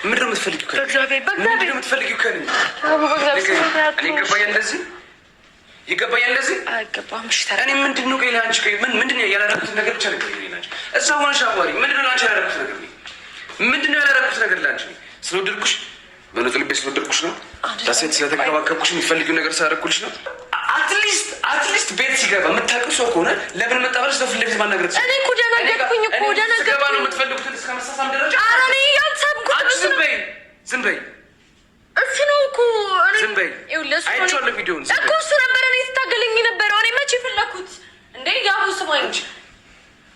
ምንድነው የምትፈልጊው? ይገባኛል እንደዚህ አይገባም። እሺ ታዲያ እኔ ምንድነው ቆይ ላንቺ ቆይ ምንድነው ያላረኩት ነገር ብቻ ነገር ይላል። እዛው ሆነሽ አዋሪ ምንድነው ላንቺ ያላረኩት ነገር ነው? ምንድነው ያላረኩት ነገር ላንቺ ስለወደድኩሽ በነጥብ ልቤ ስለወደድኩሽ ነው። ታሴት ስለተከባከብኩሽ የምትፈልጊው ነገር ሳደርኩልሽ ነው። አትሊስት ቤት ሲገባ የምታውቂው ሰው ከሆነ ለምን መጣ ብለሽ ፊት ለፊት ማናገር ትችላለሽ። እኔ እኮ ደነገጥኩኝ እኮ ደነገጥኩኝ ነው የምትፈልጉት እስከ መሳሳም ደረጃ። ኧረ እኔ ያልሰብኩት ዝም በይ እሱ ነው እኮ ዝም በይ አይቼዋለሁ ቪዲዮውን እኮ እሱ ነበር እኔ ስታገለኝ ነበረው። እኔ መቼ ፈለኩት እንዴ? ያቡ ስማኝ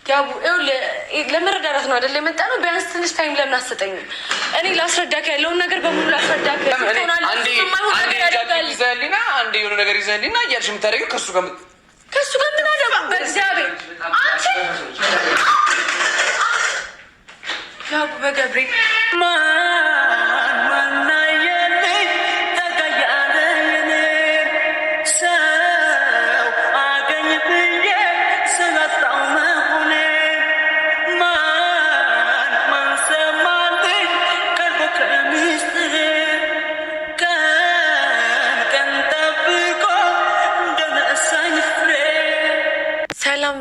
ያቡ ለመረዳዳት ነው አይደል የመጣ ነው። ቢያንስ ትንሽ ታይም ለምን አትሰጠኝም? እኔ ላስረዳክ ያለውን ነገር በሙሉ ላስረዳክ። አንዴ ይዘህልኝና አንዴ የሆነ ነገር ይዘህልኝና እያልሽ የምታደርጊው ከእሱ ጋር ምን አለ? በእግዚአብሔር አንቺ ያቡ በገብርኤል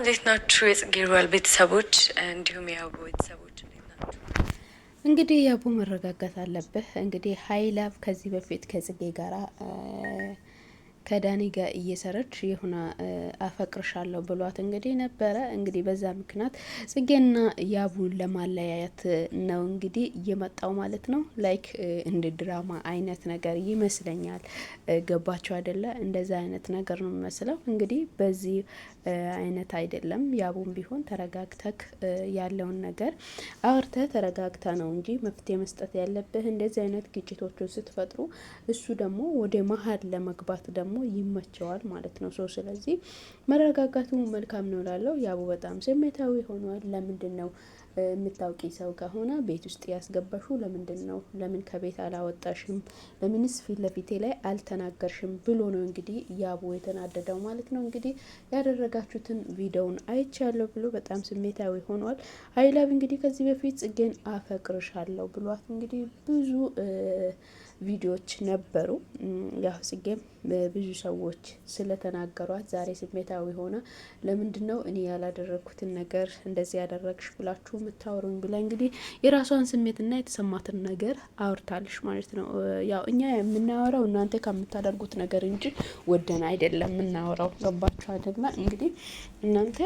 እንዴት ናችሁ? የጽጌ ሮያል ቤተሰቦች እንዲሁም የያቡ ቤተሰቦች እንዴት ናችሁ? እንግዲህ ያቡ መረጋጋት አለብህ። እንግዲህ ሀይላብ ከዚህ በፊት ከጽጌ ጋራ ከዳኒ ጋር እየሰረች የሆነ አፈቅርሻለሁ ብሏት እንግዲህ ነበረ። እንግዲህ በዛ ምክንያት ጽጌና ያቡን ለማለያየት ነው እንግዲህ እየመጣው ማለት ነው። ላይክ እንደ ድራማ አይነት ነገር ይመስለኛል። ገባቸው አይደለ? እንደዛ አይነት ነገር ነው የሚመስለው። እንግዲህ በዚህ አይነት አይደለም። ያቡን ቢሆን ተረጋግተክ ያለውን ነገር አውርተ ተረጋግታ ነው እንጂ መፍትሄ መስጠት ያለብህ። እንደዚህ አይነት ግጭቶችን ስትፈጥሩ እሱ ደግሞ ወደ መሀል ለመግባት ደግሞ ይመቸዋል ማለት ነው። ስለዚህ መረጋጋቱ መልካም ነው ላለው ያቡ በጣም ስሜታዊ ሆኗል። ለምንድን ነው የምታውቂ ሰው ከሆነ ቤት ውስጥ ያስገባሹ? ለምንድን ነው ለምን ከቤት አላወጣሽም? ለምንስ ፊት ለፊቴ ላይ አልተናገርሽም? ብሎ ነው እንግዲህ ያቡ የተናደደው ማለት ነው። እንግዲህ ያደረጋችሁትን ቪዲዮውን አይቻለሁ ብሎ በጣም ስሜታዊ ሆኗል። ሀይላብ እንግዲህ ከዚህ በፊት ጽጌን አፈቅርሻለሁ ብሏት እንግዲህ ብዙ ቪዲዮዎች ነበሩ። ያው ጽጌም ብዙ ሰዎች ስለተናገሯት ዛሬ ስሜታዊ ሆነ። ለምንድነው እኔ ያላደረኩትን ነገር እንደዚህ ያደረግሽ ብላችሁ የምታወሩኝ ብላ እንግዲህ የራሷን ስሜትና የተሰማትን ነገር አውርታለሽ ማለት ነው። ያው እኛ የምናወራው እናንተ ከምታደርጉት ነገር እንጂ ወደን አይደለም የምናወራው። ገባችሁ አይደለ? እንግዲህ እናንተ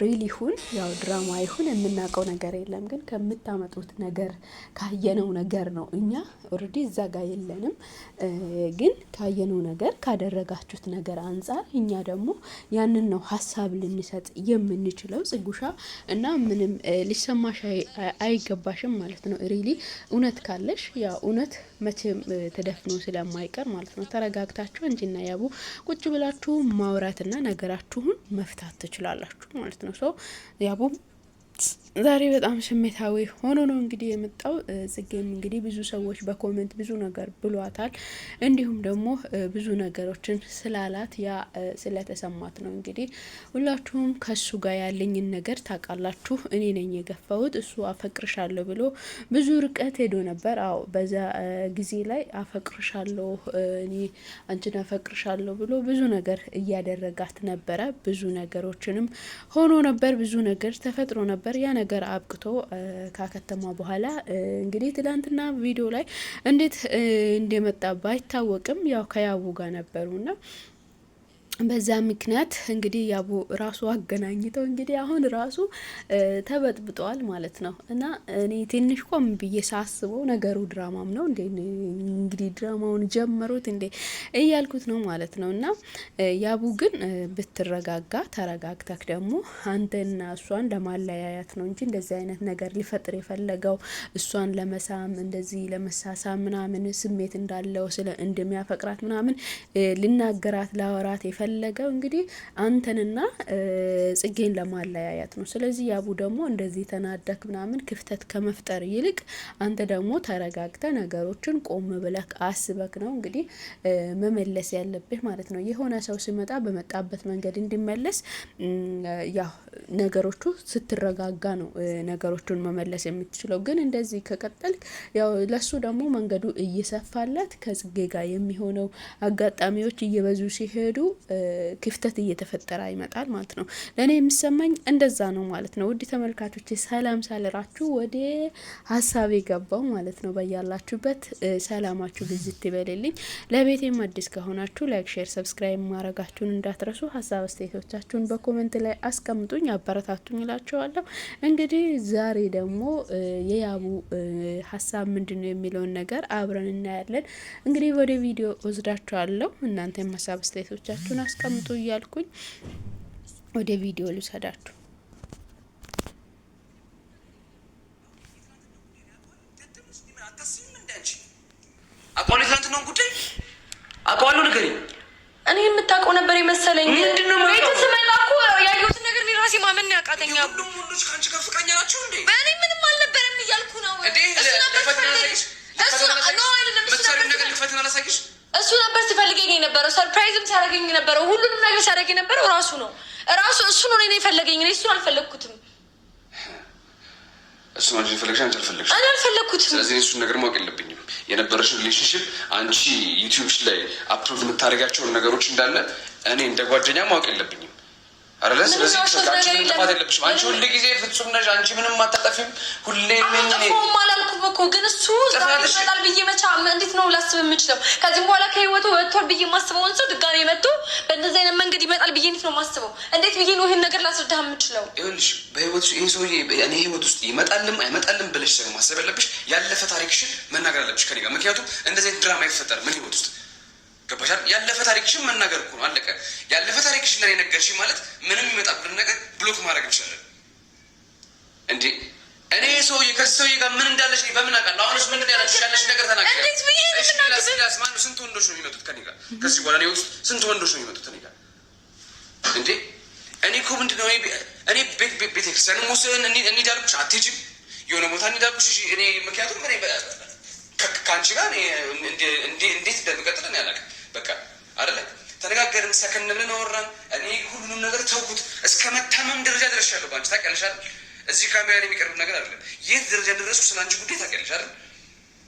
ሪል ይሁን ያው ድራማ ይሁን የምናውቀው ነገር የለም። ግን ከምታመጡት ነገር ካየነው ነገር ነው። እኛ ኦልሬዲ እዛ ጋር የለንም። ግን ካየነው ነገር ካደረጋችሁት ነገር አንጻር እኛ ደግሞ ያንን ነው ሀሳብ ልንሰጥ የምንችለው። ጽጉሻ እና ምንም ሊሰማሽ አይገባሽም ማለት ነው። ሪሊ እውነት ካለሽ ያው እውነት መቼም ተደፍኖ ስለማይቀር ማለት ነው። ተረጋግታችሁ እንጂና ያቡ ቁጭ ብላችሁ ማውራትና ነገራችሁን መፍታት ትችላላችሁ ማለት ነው። ያቡ ዛሬ በጣም ስሜታዊ ሆኖ ነው እንግዲህ የመጣው። ጽጌም እንግዲህ ብዙ ሰዎች በኮሜንት ብዙ ነገር ብሏታል። እንዲሁም ደግሞ ብዙ ነገሮችን ስላላት ያ ስለተሰማት ነው እንግዲህ ሁላችሁም ከሱ ጋር ያለኝን ነገር ታውቃላችሁ። እኔ ነኝ የገፋሁት። እሱ አፈቅርሻለሁ ብሎ ብዙ ርቀት ሄዶ ነበር። አዎ በዛ ጊዜ ላይ አፈቅርሻለሁ እኔ አንቺን አፈቅርሻለሁ ብሎ ብዙ ነገር እያደረጋት ነበረ። ብዙ ነገሮችንም ሆኖ ነበር። ብዙ ነገር ተፈጥሮ ነበር። ያ ነገር አብቅቶ ካከተማ በኋላ እንግዲህ ትላንትና ቪዲዮ ላይ እንዴት እንደመጣ ባይታወቅም ያው ከያቡ ጋር ነበሩና በዛ ምክንያት እንግዲህ ያቡ ራሱ አገናኝተው እንግዲህ አሁን ራሱ ተበጥብጧል ማለት ነው። እና እኔ ትንሽ ቆም ብዬ ሳስበው ነገሩ ድራማም ነው እንዴ እንግዲህ ድራማውን ጀመሩት እንዴ እያልኩት ነው ማለት ነው። እና ያቡ ግን ብትረጋጋ ተረጋግተክ ደግሞ አንተና እሷን ለማለያያት ነው እንጂ እንደዚህ አይነት ነገር ሊፈጥር የፈለገው እሷን ለመሳም እንደዚህ ለመሳሳም ምናምን ስሜት እንዳለው እንደሚያፈቅራት ምናምን ልናገራት ላወራት የፈለገው እንግዲህ አንተንና ጽጌን ለማለያያት ነው። ስለዚህ ያቡ ደግሞ እንደዚህ ተናደክ ምናምን ክፍተት ከመፍጠር ይልቅ አንተ ደግሞ ተረጋግተ ነገሮችን ቆም ብለክ አስበክ ነው እንግዲህ መመለስ ያለብህ ማለት ነው። የሆነ ሰው ሲመጣ በመጣበት መንገድ እንዲመለስ ያው ነገሮቹ ስትረጋጋ ነው ነገሮቹን መመለስ የምትችለው። ግን እንደዚህ ከቀጠልክ ያው ለሱ ደግሞ መንገዱ እየሰፋለት ከጽጌ ጋር የሚሆነው አጋጣሚዎች እየበዙ ሲሄዱ ክፍተት እየተፈጠረ ይመጣል ማለት ነው። ለእኔ የሚሰማኝ እንደዛ ነው ማለት ነው። ውድ ተመልካቾች ሰላም ሳልራችሁ ወደ ሀሳብ የገባው ማለት ነው። በያላችሁበት ሰላማችሁ ብዝት ይበልልኝ። ለቤቴም አዲስ ከሆናችሁ ላይክ፣ ሼር፣ ሰብስክራይብ ማድረጋችሁን እንዳትረሱ። ሀሳብ አስተያየቶቻችሁን በኮሜንት ላይ አስቀምጡኝ፣ አበረታቱኝ እላችኋለሁ። እንግዲህ ዛሬ ደግሞ የያቡ ሀሳብ ምንድነው የሚለውን ነገር አብረን እናያለን። እንግዲህ ወደ ቪዲዮ ወስዳችኋለሁ። እናንተም ሀሳብ አስተያየቶቻችሁን አስቀምጡ እያልኩኝ ወደ ቪዲዮ ልውሰዳችሁ። አቋሉ ትናንትናው ጉዳይ አቋሉ ንገሪኝ። እኔ የምታውቀው ነበር የመሰለኝ። ምንድነው ቤት ስመጣ እኮ ያየሁትን ነገር ራሴ ማመን ያቃተኛ። ሁሉም ወንዶች ከአንቺ ጋር ፍቅረኛ ናቸው እንዴ? በእኔ ምንም አልነበረም እያልኩ ነው። እሱ ነበር ሲፈልገኝ የነበረው፣ ሰርፕራይዝም ሲያደርገኝ የነበረው፣ ሁሉንም ነገር ሲያደርግ የነበረው ራሱ ነው። እሱ ነው እኔ የፈለገኝ። እኔ እሱን አልፈለግኩትም። እሱ ነው የፈለግሽ፣ አንቺ አልፈለግሽ። እኔ አልፈለግኩትም። ስለዚህ እሱን ነገር ማወቅ የለብኝም። የነበረሽን ሪሌሽንሽፕ አንቺ ዩቲዩብሽ ላይ አፕሎድ የምታደርጋቸውን ነገሮች እንዳለ እኔ እንደ ጓደኛ ማወቅ የለብኝም አይደለ? ስለዚህ አንቺ ምንም ጥፋት የለብሽም። አንቺ ሁሌ ጊዜ ፍጹም ነሽ። አንቺ ምንም አታጠፊም። ሁሌ ምን አላልኩም እኮ ግን እሱ ይመጣል ብዬ መቻ እንዴት ነው ላስብ የምችለው? ከዚህም በኋላ ከህይወቱ ወጥቷል ብዬ የማስበውን ሰው ድጋሜ መጥቶ በእንደዚህ አይነት መንገድ ይመጣል ብዬ እንዴት ነው የማስበው? እንዴት ብዬ ነው ይህን ነገር ላስረዳህ የምችለው? ይኸውልሽ በህይወት ይህ ሰውዬ እኔ ህይወት ውስጥ ይመጣልም አይመጣልም ብለሽ ሰው ማሰብ ያለብሽ ያለፈ ታሪክሽን መናገር አለብሽ ከኔ ጋር። ምክንያቱም እንደዚህ አይነት ድራማ አይፈጠርም ምን ህይወት ውስጥ ገባሻል? ያለፈ ታሪክሽን መናገር እኮ ነው፣ አለቀ። ያለፈ ታሪክሽን ለኔ ነገርሽኝ ማለት ምንም ይመጣብን ነገር ብሎክ ማድረግ እንችላለን እንዴ? እኔ ሰውዬ ከዚህ ሰውዬ ጋር ምን እንዳለሽ በምን አውቃለሁ? አሁንስ ምንድን ነው ያለሽ? ያለሽ ነገር ተናገር። ማነው? ስንት ወንዶች ነው የሚመጡት ከኔ ጋር? ከዚህ በኋላ እኔ ውስጥ ስንት ወንዶች ነው የሚመጡት ከኔ ጋር እንዴ? እኔ እኮ ምንድን ነው እኔ ቤተክርስቲያን ሙስን እንሂዳልኩሽ አትሄጂም? የሆነ ቦታ እንሂዳልኩሽ እኔ ምክንያቱም እኔ ከአንቺ ጋር እንዴት እንደምቀጥል እኔ አላውቅም። በቃ አይደለ ተነጋገርን፣ ሰከን ብለን አወራን። እኔ ሁሉንም ነገር ተውኩት። እስከ መታመም ደረጃ ደርሻለሁ በአንቺ ታውቂያለሽ አይደል? እዚህ ካሜራ ላይ የሚቀርብ ነገር አይደለም። የት ደረጃ እንደደረስኩ ስለ አንቺ ጉዳይ ታውቂያለሽ አይደል?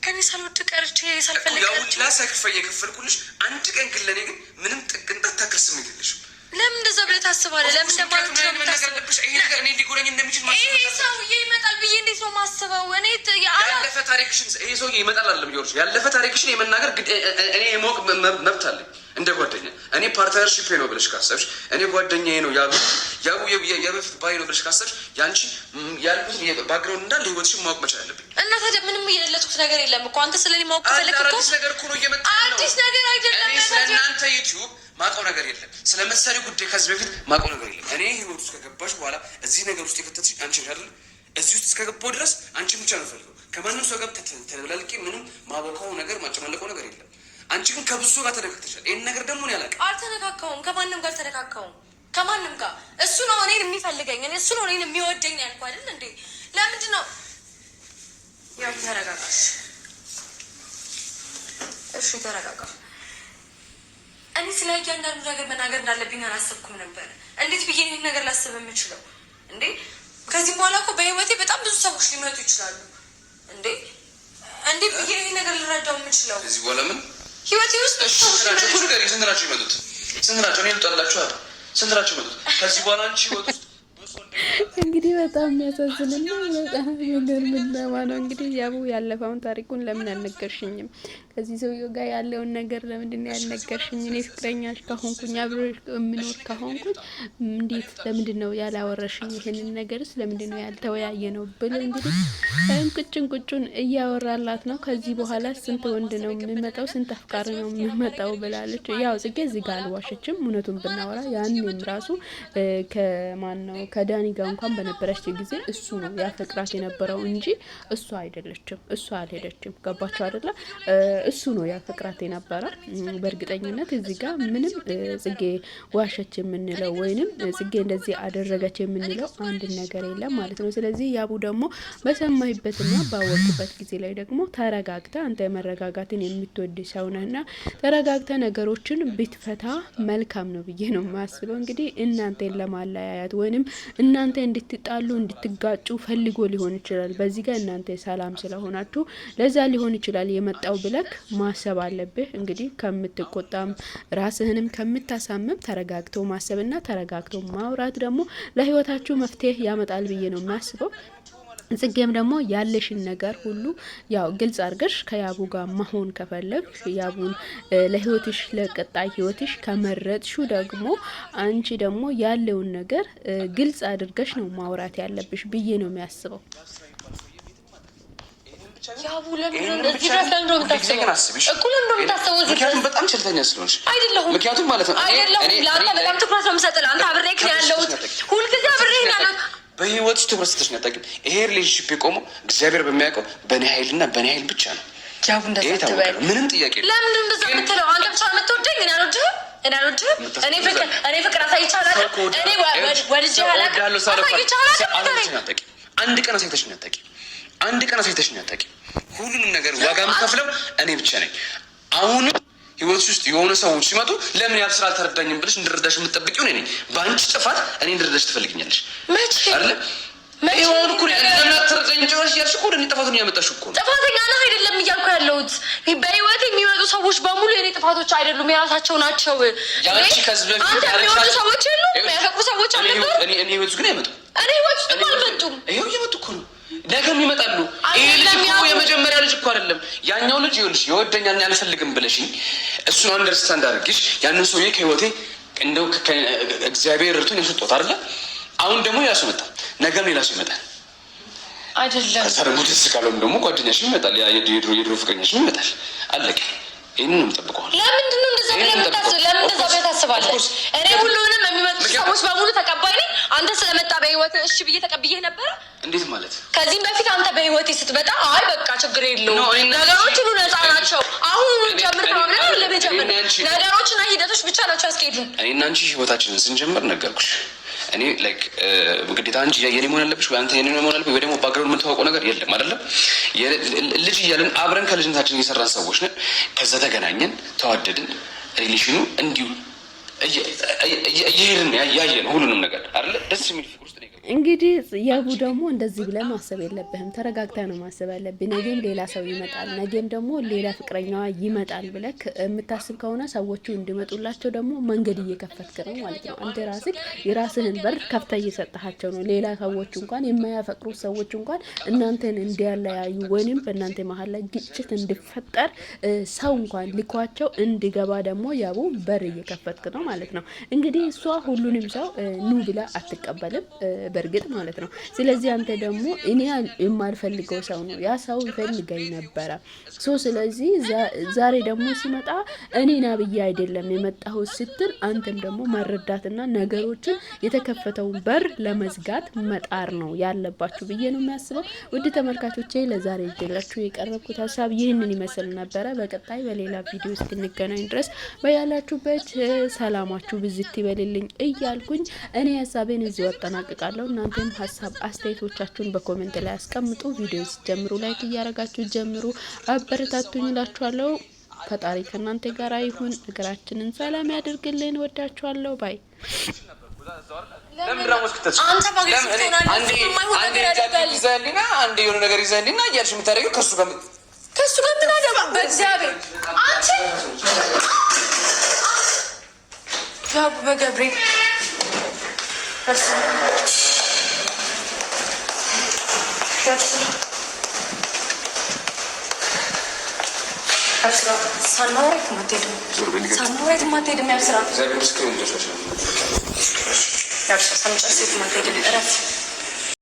ከኔ ሳልወድ ቀርቼ ሳልፈልግ ቀርቼ ላሳክፈ የከፈልኩልሽ አንድ ቀን ግን ለእኔ ግን ምንም ቅንጣት ታክል ስሜት የለሽም። ለምን እንደዛ ብለህ ታስባለህ? ለምን እንደማለት ነው የምታስበው? ይሄ ነገር እኔ ሊጎረኝ እንደሚችል ማሰብ ይሄ ሰውዬ ይመጣል ብዬ እንዴት ነው ማስበው? እኔ ያለፈ ታሪክሽን ይሄ ሰውዬ ይመጣል አይደለም ይወርሽ ያለፈ ታሪክሽን የመናገር እኔ የማወቅ መብት አለኝ እንደ ጓደኛ። እኔ ፓርትነርሺፕ ነው ብለሽ ካሰብሽ፣ እኔ ጓደኛዬ ነው ያቡ የበፊት ባይ ነው ብለሽ ካሰብሽ፣ ያንቺ ያልኩት ባክግራውንድ እንዳለ ህይወትሽን ማወቅ መቻል አለብኝ። እና ታዲያ ምንም የሌለችኩት ነገር የለም እኮ አንተ ስለኔ ማወቅ ከፈለክ እኮ አዲስ ነገር እኮ ነው እየመጣ ነው። አዲስ ነገር አይደለም። እኔ ስለእናንተ ዩቲዩብ ማውቀው ነገር የለም። ስለምትሰሪ ጉዳይ ከዚህ በፊት ማውቀው ነገር የለም። እኔ ህይወት ውስጥ ከገባሽ በኋላ እዚህ ነገር ውስጥ የከተትሽ አንቺ አይደል? እዚህ ውስጥ እስከገባሁ ድረስ አንቺን ብቻ ነው ፈልገው። ከማንም ሰው ጋር ተበላልቄ ምንም ማወቀው ነገር ማጨማለቀው ነገር የለም። አንቺ ግን ከብዙ ጋር ተነካክተሻል። ይሄን ነገር ደግሞ እኔ አላውቅም። አልተነካካውም፣ ከማንም ጋር አልተነካካውም። ከማንም ጋር እሱ ነው እኔን የሚፈልገኝ፣ እሱ ነው እኔን የሚወደኝ ያልኩ አይደል እንዴ? ለምንድን ነው ያው ተረጋጋሽ? እሺ ተረጋጋ። እኔ ስለ እያንዳንዱ ነገር መናገር እንዳለብኝ አላሰብኩም ነበር። እንዴት ብዬ ይህን ነገር ላስብ የምችለው እንዴ? ከዚህም በኋላ እኮ በህይወቴ በጣም ብዙ ሰዎች ሊመጡ ይችላሉ እንዴ? እንዴት ብዬ ይህን ነገር ልረዳው የምችለው? ከዚህ በኋላ ምን ህይወቴ ውስጥ ስንት ናቸው የሚመጡት? ስንት ናቸው? እኔ ልጠላችኋል። ስንት ናቸው የሚመጡት? ከዚህ በኋላ አንቺ ህይወት ውስጥ እንግዲህ በጣም የሚያሳዝንና በጣም የሚገርም ድራማ ነው። እንግዲህ ያቡ ያለፈውን ታሪኩን ለምን አልነገርሽኝም? ከዚህ ሰውዬው ጋር ያለውን ነገር ለምንድን ነው ያልነገርሽኝ? እኔ ፍቅረኛሽ ከሆንኩኝ አብሬሽ የምኖር ከሆንኩኝ እንዴት ለምንድን ነው ያላወረሽኝ? ይህንን ነገርስ ለምንድን ነው ያልተወያየ ነው ብሎ እንግዲህ ቁጭን እያወራላት ነው። ከዚህ በኋላ ስንት ወንድ ነው የሚመጣው? ስንት አፍቃሪ ነው የሚመጣው ብላለች። ያው ጽጌ እዚህ ጋር አልዋሸችም። እውነቱን ብናወራ ያንም ራሱ ከማን ነው ከዳኒ ጋር እንኳን በነበረች ጊዜ እሱ ነው ያፈቅራት የነበረው እንጂ እሷ አይደለችም። እሷ አልሄደችም። ገባችሁ አይደለ? እሱ ነው ያፈቅራት የነበረ። በእርግጠኝነት እዚህ ጋር ምንም ጽጌ ዋሸች የምንለው ወይንም ጽጌ እንደዚህ አደረገች የምንለው አንድ ነገር የለም ማለት ነው። ስለዚህ ያቡ ደግሞ በሰማይበትና ባወቅበት ጊዜ ላይ ደግሞ ተረጋግተ አንተ መረጋጋትን የምትወድ ሰው ነህና ተረጋግተ ነገሮችን ብትፈታ መልካም ነው ብዬ ነው ማስበው። እንግዲህ እናንተን ለማለያያት ወይንም እናንተ እንድትጣሉ እንድትጋጩ ፈልጎ ሊሆን ይችላል። በዚህ ጋር እናንተ ሰላም ስለሆናችሁ ለዛ ሊሆን ይችላል የመጣው ብለክ ማሰብ አለብህ። እንግዲህ ከምትቆጣም ራስህንም ከምታሳምም ተረጋግቶ ማሰብና ተረጋግቶ ማውራት ደግሞ ለህይወታችሁ መፍትሄ ያመጣል ብዬ ነው ማስበው። ጽጌም ደግሞ ያለሽን ነገር ሁሉ ያው ግልጽ አድርገሽ ከያቡ ጋር መሆን ከፈለግሽ ያቡን ለህይወትሽ ለቀጣይ ህይወትሽ ከመረጥሹ ደግሞ አንቺ ደግሞ ያለውን ነገር ግልጽ አድርገሽ ነው ማውራት ያለብሽ ብዬ ነው የሚያስበው። ያቡ ለምን እንደዚህ ነው የምታስበው? ምክንያቱም በጣም ቸልተኛ ስለሆንሽ አይደለሁም። ምክንያቱም ማለት ነው አይደለሁም። ለአንተ በጣም ትኩረት ነው የምሰጥልህ። አንተ አብሬክ ነው ያለሁት፣ ሁልጊዜ አብሬህ ነው ያለሁት። በህይወትሽ ትኩረት ስትሽ ነው ታውቂው። ይሄ ሪሌሽንሺፕ የቆመው እግዚአብሔር በሚያውቀው በእኔ ኃይልና በእኔ ኃይል ብቻ ነው። ያቡ እንደዛ ትበል፣ ምንም ጥያቄ የለም። ለምን እንደዛ የምትለው? አንተ ብቻ የምትወደኝ እኔ አልወድህም። እኔ ፍቅር አሳይቻለሁ። እኔ ወልጄ አንድ ቀን አሳይተሽኝ አታውቂም። አንድ ቀን አሳይተሽኝ አታውቂም። ሁሉንም ነገር ዋጋ የምከፍለው እኔ ብቻ ነኝ። አሁንም ህይወትሽ ውስጥ የሆነ ሰዎች ሲመጡ ለምን ያህል ስራ አልተረዳኝም ብለሽ እንድረዳሽ የምትጠብቂው እኔ ነኝ። በአንቺ ጥፋት እኔ እንድረዳሽ ትፈልግኛለሽ መቼ አይደለ? ይሁን እኮ ለምን አትረዳኝ ጭራሽ ያልሽ እኮ እኔ ጥፋቱን ያመጣሽ እኮ ነው። ጥፋተኛ ነህ አይደለም እያልኩ ያለሁት። በህይወት የሚመጡ ሰዎች በሙሉ የኔ ጥፋቶች አይደሉም፣ የራሳቸው ናቸው። ያንቺ ከዚህ በፊት ያረጋችሁ ሰዎች የሉም፣ የሚያፈቅሩ ሰዎች አሉ። እኔ ህይወት ውስጥ ግን አይመጡም። እኔ ህይወት ውስጥ አልመጡም። ይሄው እየመጡ እኮ ነው። ነገም ይመጣሉ። ይሄ ልጅ እኮ የመጀመሪያ ልጅ እኮ አይደለም። ያኛው ልጅ ይኸውልሽ ይወደኛል አልፈልግም ብለሽኝ እሱን አንደርስታንድ አድርግሽ ያንን ሰውዬ ከህይወቴ እንደው እግዚአብሔር እርቱን ያስወጣት አይደለ? አሁን ደግሞ ሌላ ሰው መጣ። ነገም ሌላ ሰው ይመጣል አይደለም? ከዛ ደግሞ ደስ ካለውም ደግሞ ጓደኛሽ ይመጣል፣ ያ የድሮ ፍቅረኛሽ ይመጣል። አለቀ። ይሄንን ነው የምጠብቀው። ለምንድን ነው እንደዛ ብለህ የምታስበው? ለምን እንደዛ ብለህ ታስባለህ? እኔ ሁሉንም የሚመጡ ሰዎች በሙሉ ተቀባይ ነኝ። አንተ ስለመጣ በህይወት እሺ ብዬ ተቀብዬ ነበረ። እንዴት ማለት? ከዚህም በፊት አንተ በህይወቴ ስትመጣ አይ በቃ ችግር የለውም ነገሮች ሁሉ ነፃ ናቸው አሁን ጀምር ተባብለን ለበጀመር ነገሮችና ሂደቶች ብቻ ናቸው ያስኬዱን። እኔና አንቺ ህይወታችንን ስንጀምር ነገርኩሽ። እኔ ላይክ ግዴታ አንቺ የኔ መሆን አለብሽ ወይ አንተ የኔ መሆን አለብሽ ወይ ደግሞ ባክግራውንድ የምንተዋወቀው ነገር የለም አይደለም። ልጅ እያለን አብረን ከልጅነታችን እየሰራን ሰዎች ነን። ከዛ ተገናኘን፣ ተዋደድን። ሪሌሽኑ እንዲሁ እየሄድን ያየን ሁሉንም ነገር አይደለ ደስ የሚል ፍቅር ውስጥ ነው። እንግዲህ ያቡ ደግሞ እንደዚህ ብለህ ማሰብ የለብህም። ተረጋግተህ ነው ማሰብ ያለብህ። ነገም ሌላ ሰው ይመጣል፣ ነገም ደግሞ ሌላ ፍቅረኛዋ ይመጣል ብለህ የምታስብ ከሆነ ሰዎቹ እንዲመጡላቸው ደግሞ መንገድ እየከፈትክ ነው ማለት ነው። አንተ ራስህ የራስህን በር ከፍተህ እየሰጠሃቸው ነው። ሌላ ሰዎች እንኳን የማያፈቅሩ ሰዎች እንኳን እናንተን እንዲያለያዩ ወይንም በእናንተ መሀል ላይ ግጭት እንዲፈጠር ሰው እንኳን ልኳቸው እንዲገባ ደግሞ ያቡ በር እየከፈትክ ነው ማለት ነው። እንግዲህ እሷ ሁሉንም ሰው ኑ ብላ አትቀበልም በእርግጥ ማለት ነው። ስለዚህ አንተ ደግሞ እኔ የማልፈልገው ሰው ነው ያ ሰው ይፈልገኝ ነበረ ስለዚህ ዛሬ ደግሞ ሲመጣ እኔና ብዬ አይደለም የመጣው ስትል አንተም ደግሞ መረዳትና ነገሮችን የተከፈተውን በር ለመዝጋት መጣር ነው ያለባችሁ ብዬ ነው የሚያስበው። ውድ ተመልካቾቼ ለዛሬ ይዤላችሁ የቀረብኩት ሀሳብ ይህንን ይመስል ነበረ። በቀጣይ በሌላ ቪዲዮ እስክንገናኝ ድረስ በያላችሁበት ሰላማችሁ ብዝት ይበልልኝ እያልኩኝ እኔ ሀሳቤን እዚሁ አጠናቅቃለሁ። እናንተም ሀሳብ አስተያየቶቻችሁን በኮሜንት ላይ አስቀምጡ። ቪዲዮ ሲጀምሩ ላይክ እያረጋችሁ ጀምሩ፣ አበረታቱኝ እላችኋለሁ። ፈጣሪ ከእናንተ ጋር ይሁን፣ እግራችንን ሰላም ያድርግልን። ወዳችኋለሁ። ባይ አንዴ የሆነ ነገር ይዘህልኝና እያልሽ የምታደርጊው ከሱ ጋር ምን አደረጉ? በእግዚአብሔር አንቺ ያቡ በገብርኤል ሳናወራ የትም አትሄድም። ያብስራ ሳንጨርስ የትም አትሄድም። እረፍ